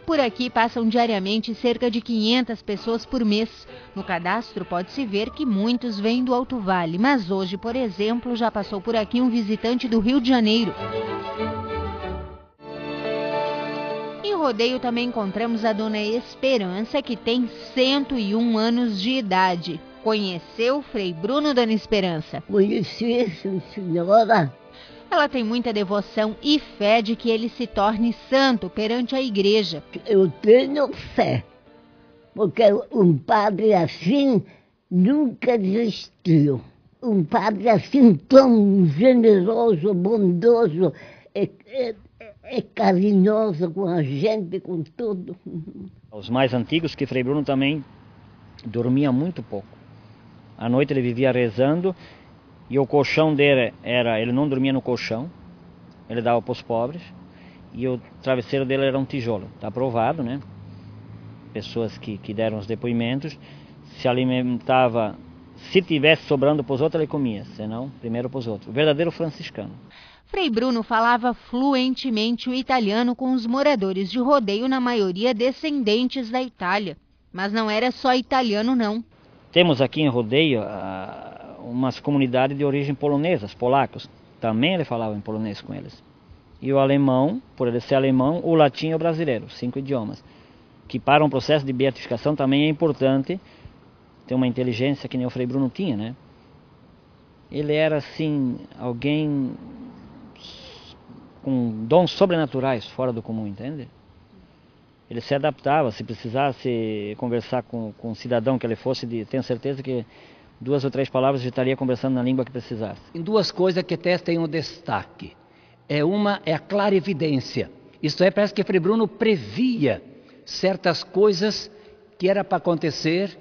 E por aqui passam diariamente cerca de 500 pessoas por mês. No cadastro pode-se ver que muitos vêm do Alto Vale, mas hoje, por exemplo, já passou por aqui um visitante do Rio de Janeiro. Em Rodeio também encontramos a dona Esperança, que tem 101 anos de idade. Conheceu o Frei Bruno, dona Esperança? Conheci, senhora. Ela tem muita devoção e fé de que ele se torne santo perante a igreja. Eu tenho fé, porque um padre assim nunca desistiu. Um padre assim tão generoso, bondoso, é carinhoso com a gente, com tudo. Os mais antigos, que Frei Bruno também dormia muito pouco. À noite ele vivia rezando e o colchão dele ele não dormia no colchão, ele dava para os pobres, e o travesseiro dele era um tijolo. Está provado, né? Pessoas que deram os depoimentos, se alimentava, se tivesse sobrando para os outros ele comia, senão primeiro para os outros. O verdadeiro franciscano. Frei Bruno falava fluentemente o italiano com os moradores de Rodeio, na maioria descendentes da Itália. Mas não era só italiano, não. Temos aqui em Rodeio umas comunidades de origem polonesa, os polacos. Também ele falava em polonês com eles. E o alemão, por ele ser alemão, o latim e o brasileiro, 5 idiomas. Que para um processo de beatificação também é importante ter uma inteligência que nem o Frei Bruno tinha, né? Ele era, assim, alguém com dons sobrenaturais, fora do comum, entende? Ele se adaptava, se precisasse conversar com um cidadão que ele fosse, tenho certeza que 2 ou 3 palavras já estaria conversando na língua que precisasse. Tem 2 coisas que até têm um destaque. Uma é a clarividência. Isto é, parece que Frei Bruno previa certas coisas que era para acontecer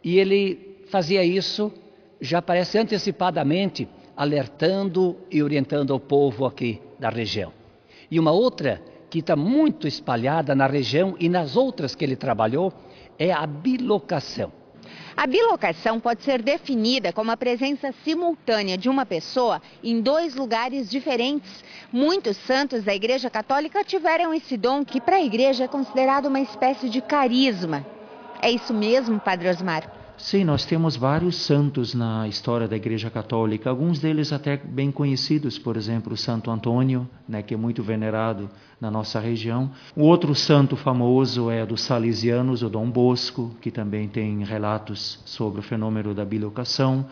e ele fazia isso, já parece antecipadamente, alertando e orientando o povo aqui da região. E uma outra que está muito espalhada na região e nas outras que ele trabalhou é a bilocação. A bilocação pode ser definida como a presença simultânea de uma pessoa em 2 lugares diferentes. Muitos santos da Igreja Católica tiveram esse dom, que para a Igreja é considerado uma espécie de carisma. É isso mesmo, Padre Osmar? Sim, nós temos vários santos na história da Igreja Católica, alguns deles até bem conhecidos, por exemplo, o Santo Antônio, né, que é muito venerado na nossa região. O outro santo famoso é dos salesianos, o Dom Bosco, que também tem relatos sobre o fenômeno da bilocação.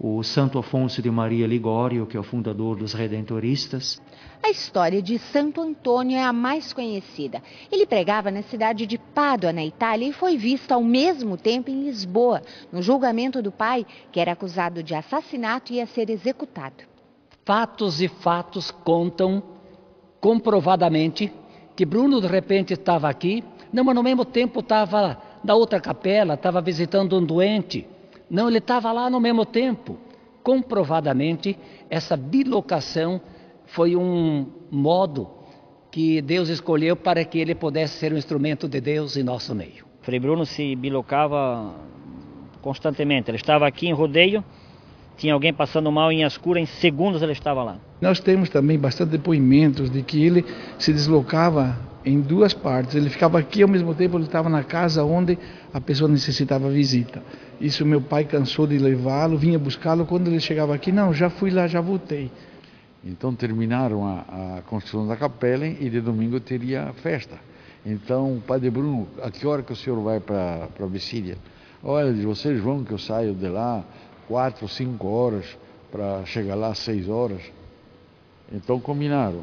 O Santo Afonso de Maria Ligório, que é o fundador dos Redentoristas. A história de Santo Antônio é a mais conhecida. Ele pregava na cidade de Pádua, na Itália, e foi visto ao mesmo tempo em Lisboa, no julgamento do pai, que era acusado de assassinato e ia ser executado. Fatos e fatos contam comprovadamente que Bruno de repente estava aqui, não, mas no mesmo tempo estava na outra capela, estava visitando um doente. Não, ele estava lá no mesmo tempo. Comprovadamente, essa bilocação foi um modo que Deus escolheu para que ele pudesse ser um instrumento de Deus em nosso meio. Frei Bruno se bilocava constantemente. Ele estava aqui em Rodeio, tinha alguém passando mal em Ascura, em segundos ele estava lá. Nós temos também bastante depoimentos de que ele se deslocava em 2 partes. Ele ficava aqui, ao mesmo tempo ele estava na casa onde a pessoa necessitava visita. Isso meu pai cansou de levá-lo, vinha buscá-lo. Quando ele chegava aqui, não, já fui lá, já voltei. Então terminaram a construção da capela e de domingo teria festa. Então o Padre Bruno, a que hora que o senhor vai para a Vicília? Olha, vocês vão que eu saio de lá 4 ou 5 horas para chegar lá às 6 horas. Então combinaram.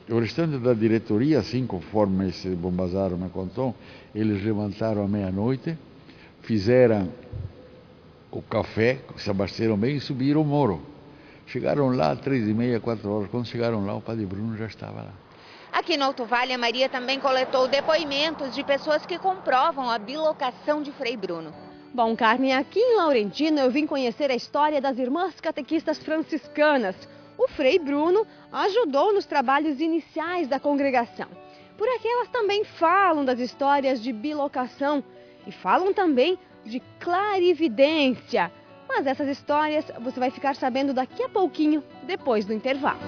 O restante da diretoria, assim conforme esse Bombazaro me contou, eles levantaram à meia-noite, fizeram o café, se abasteceram bem e subiram o morro. Chegaram lá às 3h30, 4 horas. Quando chegaram lá, o Padre Bruno já estava lá. Aqui no Alto Vale, a Maria também coletou depoimentos de pessoas que comprovam a bilocação de Frei Bruno. Bom, Carmen, aqui em Laurentino eu vim conhecer a história das Irmãs Catequistas Franciscanas. O Frei Bruno ajudou nos trabalhos iniciais da congregação. Por aqui elas também falam das histórias de bilocação e falam também de clarividência. Mas essas histórias você vai ficar sabendo daqui a pouquinho, depois do intervalo.